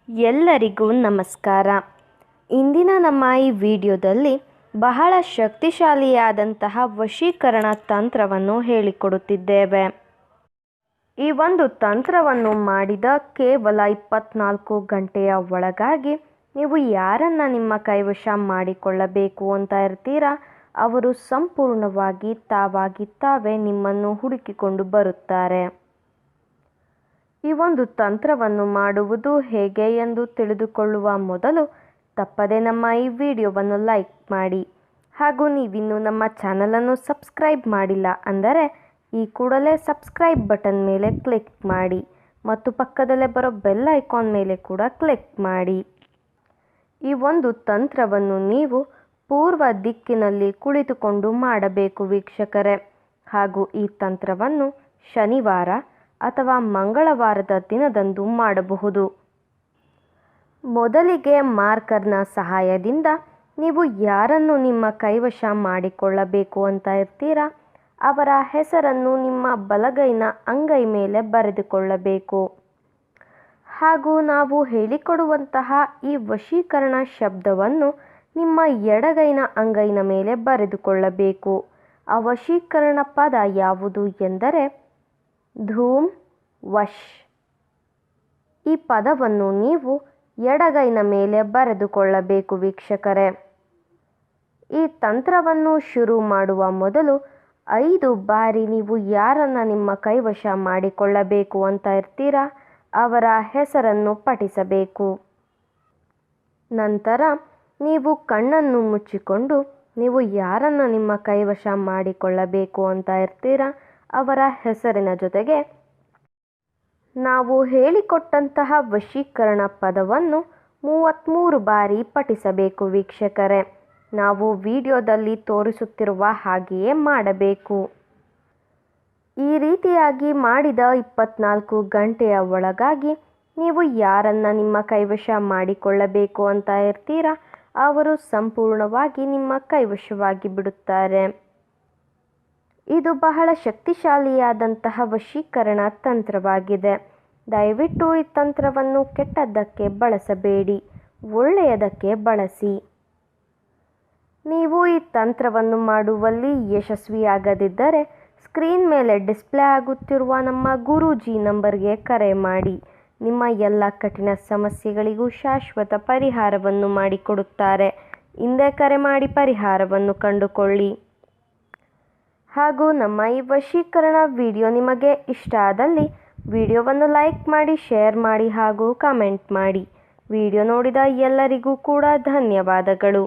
ಎಲ್ಲರಿಗೂ ನಮಸ್ಕಾರ. ಇಂದಿನ ನಮ್ಮ ಈ ವಿಡಿಯೋದಲ್ಲಿ ಬಹಳ ಶಕ್ತಿಶಾಲಿಯಾದಂತಹ ವಶೀಕರಣ ತಂತ್ರವನ್ನು ಹೇಳಿಕೊಡುತ್ತಿದ್ದೇವೆ. ಈ ಒಂದು ತಂತ್ರವನ್ನು ಮಾಡಿದ ಕೇವಲ 24 ಗಂಟೆಯ ಒಳಗಾಗಿ ನೀವು ಯಾರನ್ನು ನಿಮ್ಮ ಕೈವಶ ಮಾಡಿಕೊಳ್ಳಬೇಕು ಅಂತ ಇರ್ತೀರಾ ಅವರು ಸಂಪೂರ್ಣವಾಗಿ ತಾವೇ ನಿಮ್ಮನ್ನು ಹುಡುಕಿಕೊಂಡು ಬರುತ್ತಾರೆ. ಈ ಒಂದು ತಂತ್ರವನ್ನು ಮಾಡುವುದು ಹೇಗೆ ಎಂದು ತಿಳಿದುಕೊಳ್ಳುವ ಮೊದಲು ತಪ್ಪದೆ ನಮ್ಮ ಈ ವಿಡಿಯೋವನ್ನು ಲೈಕ್ ಮಾಡಿ, ಹಾಗೂ ನೀವಿನ್ನೂ ನಮ್ಮ ಚಾನಲನ್ನು ಸಬ್ಸ್ಕ್ರೈಬ್ ಮಾಡಿಲ್ಲ ಅಂದರೆ ಈ ಕೂಡಲೇ ಸಬ್ಸ್ಕ್ರೈಬ್ ಬಟನ್ ಮೇಲೆ ಕ್ಲಿಕ್ ಮಾಡಿ ಮತ್ತು ಪಕ್ಕದಲ್ಲೇ ಬರೋ ಬೆಲ್ ಐಕಾನ್ ಮೇಲೆ ಕೂಡ ಕ್ಲಿಕ್ ಮಾಡಿ. ಈ ಒಂದು ತಂತ್ರವನ್ನು ನೀವು ಪೂರ್ವ ದಿಕ್ಕಿನಲ್ಲಿ ಕುಳಿತುಕೊಂಡು ಮಾಡಬೇಕು ವೀಕ್ಷಕರೇ, ಹಾಗೂ ಈ ತಂತ್ರವನ್ನು ಶನಿವಾರ ಅಥವಾ ಮಂಗಳವಾರದ ದಿನದಂದು ಮಾಡಬಹುದು. ಮೊದಲಿಗೆ ಮಾರ್ಕರ್ನ ಸಹಾಯದಿಂದ ನೀವು ಯಾರನ್ನು ನಿಮ್ಮ ಕೈವಶ ಮಾಡಿಕೊಳ್ಳಬೇಕು ಅಂತ ಇರ್ತೀರಾ ಅವರ ಹೆಸರನ್ನು ನಿಮ್ಮ ಬಲಗೈನ ಅಂಗೈ ಮೇಲೆ ಬರೆದುಕೊಳ್ಳಬೇಕು. ಹಾಗೂ ನಾವು ಹೇಳಿಕೊಡುವಂತಹ ಈ ವಶೀಕರಣ ಶಬ್ದವನ್ನು ನಿಮ್ಮ ಎಡಗೈನ ಅಂಗೈನ ಮೇಲೆ ಬರೆದುಕೊಳ್ಳಬೇಕು. ಆ ವಶೀಕರಣ ಪದ ಯಾವುದು ಎಂದರೆ ಧೂಮ್ ವಶ್. ಈ ಪದವನ್ನು ನೀವು ಎಡಗೈನ ಮೇಲೆ ಬರೆದುಕೊಳ್ಳಬೇಕು ವೀಕ್ಷಕರೇ. ಈ ತಂತ್ರವನ್ನು ಶುರು ಮಾಡುವ ಮೊದಲು 5 ಬಾರಿ ನೀವು ಯಾರನ್ನು ನಿಮ್ಮ ಕೈವಶ ಮಾಡಿಕೊಳ್ಳಬೇಕು ಅಂತ ಇರ್ತೀರಾ ಅವರ ಹೆಸರನ್ನು ಪಠಿಸಬೇಕು. ನಂತರ ನೀವು ಕಣ್ಣನ್ನು ಮುಚ್ಚಿಕೊಂಡು ನೀವು ಯಾರನ್ನು ನಿಮ್ಮ ಕೈವಶ ಮಾಡಿಕೊಳ್ಳಬೇಕು ಅಂತ ಇರ್ತೀರಾ ಅವರ ಹೆಸರಿನ ಜೊತೆಗೆ ನಾವು ಹೇಳಿಕೊಟ್ಟಂತಹ ವಶೀಕರಣ ಪದವನ್ನು 33 ಬಾರಿ ಪಠಿಸಬೇಕು ವೀಕ್ಷಕರೇ. ನಾವು ವಿಡಿಯೋದಲ್ಲಿ ತೋರಿಸುತ್ತಿರುವ ಹಾಗೆಯೇ ಮಾಡಬೇಕು. ಈ ರೀತಿಯಾಗಿ ಮಾಡಿದ 24 ಗಂಟೆಯ ಒಳಗಾಗಿ ನೀವು ಯಾರನ್ನು ನಿಮ್ಮ ಕೈವಶ ಮಾಡಿಕೊಳ್ಳಬೇಕು ಅಂತ ಇರ್ತೀರಾ ಅವರು ಸಂಪೂರ್ಣವಾಗಿ ನಿಮ್ಮ ಕೈವಶವಾಗಿ ಬಿಡುತ್ತಾರೆ. ಇದು ಬಹಳ ಶಕ್ತಿಶಾಲಿಯಾದಂತಹ ವಶೀಕರಣ ತಂತ್ರವಾಗಿದೆ. ದಯವಿಟ್ಟು ಈ ತಂತ್ರವನ್ನು ಕೆಟ್ಟದ್ದಕ್ಕೆ ಬಳಸಬೇಡಿ, ಒಳ್ಳೆಯದಕ್ಕೆ ಬಳಸಿ. ನೀವು ಈ ತಂತ್ರವನ್ನು ಮಾಡುವಲ್ಲಿ ಯಶಸ್ವಿಯಾಗದಿದ್ದರೆ ಸ್ಕ್ರೀನ್ ಮೇಲೆ ಡಿಸ್ಪ್ಲೇ ಆಗುತ್ತಿರುವ ನಮ್ಮ ಗುರೂಜಿ ನಂಬರ್ಗೆ ಕರೆ ಮಾಡಿ. ನಿಮ್ಮ ಎಲ್ಲ ಕಠಿಣ ಸಮಸ್ಯೆಗಳಿಗೂ ಶಾಶ್ವತ ಪರಿಹಾರವನ್ನು ಮಾಡಿಕೊಡುತ್ತಾರೆ. ಹಿಂದೆ ಕರೆ ಮಾಡಿ ಪರಿಹಾರವನ್ನು ಕಂಡುಕೊಳ್ಳಿ. ಹಾಗೂ ನಮ್ಮ ಈ ವಶೀಕರಣ ವಿಡಿಯೋ ನಿಮಗೆ ಇಷ್ಟ ಆದಲ್ಲಿ ವಿಡಿಯೋವನ್ನು ಲೈಕ್ ಮಾಡಿ, ಶೇರ್ ಮಾಡಿ ಹಾಗೂ ಕಾಮೆಂಟ್ ಮಾಡಿ. ವಿಡಿಯೋ ನೋಡಿದ ಎಲ್ಲರಿಗೂ ಕೂಡ ಧನ್ಯವಾದಗಳು.